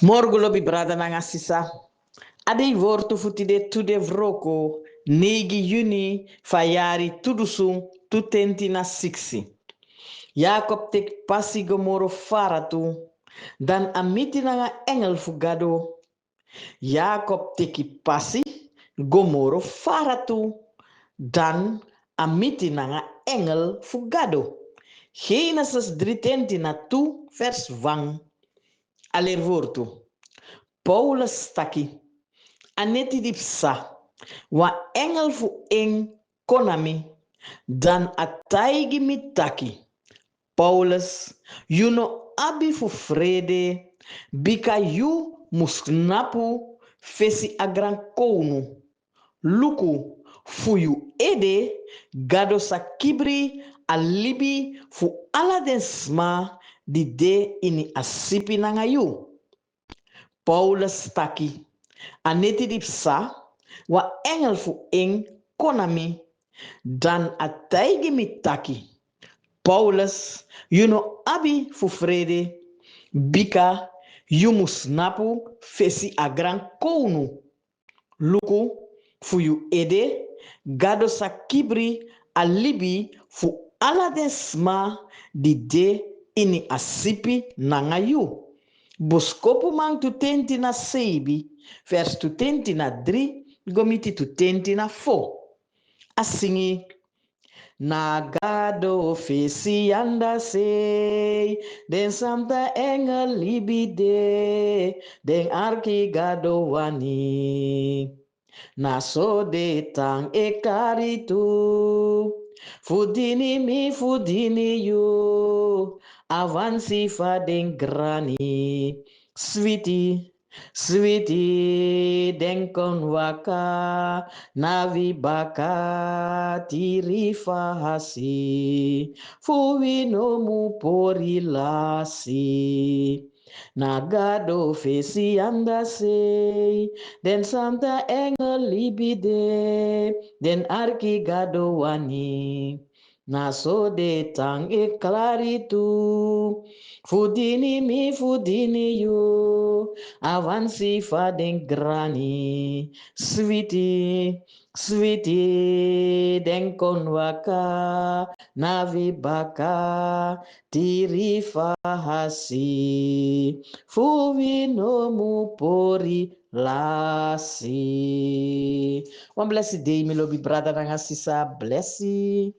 Morgulo bi brada nanga sisa. Adi vortu futide tude vroko. Negi juni fayari tudusun tutenti na 6. Jacob tek pasi gomoro faratu. Dan amiti nanga engel fugado. Jacob teki pasi gomoro faratu. Dan amiti nanga engel fugado. Genesis 3 na 2 vers 1. Aller vortu. Paulus taki. Aneti dipsa. Wa engel fu eng konami. Dan ataigi mitaki. Paulus, you no abi fu vrede. Bika you musnapu fesi agran kounu. Luku fu you ede gado sa kibri alibi fu ala den sma di de ini asipi nanga you. Paulus taki. Aneti dipsa wa engel fu eng konami dan ataigi mitaki. Paulus, you know abi fu vrede bika you musnapu fesi agran kounu. Luku fu you ede gado sa kibri alibi fu ala den sma di de ini asipi nanga you. Boskopu man tu tenti na seibi, vers tu tenti na 3, gomiti tu tenti na 4. Asingi. Nagado fesi anda sei, den samta engel libide, den arki gado wani. Na so de tang e karitu, fudini mi fudini you, avansi fa den grani, sweetie. Sweetie, denkon waka, navi baka, tirifa hasi, fuwi no mu pori lasi. Nagado fesi anda sei, den santa engel libide, den arki gado wani. Na so de tang e claritu, fudini mi fudini you, avansi fa den grani, sweetie, sweetie, den kon waka, navi baka, tiri fa hasi, fuwi no mu pori lasi. One blessed day, my love brother and sister, bless you.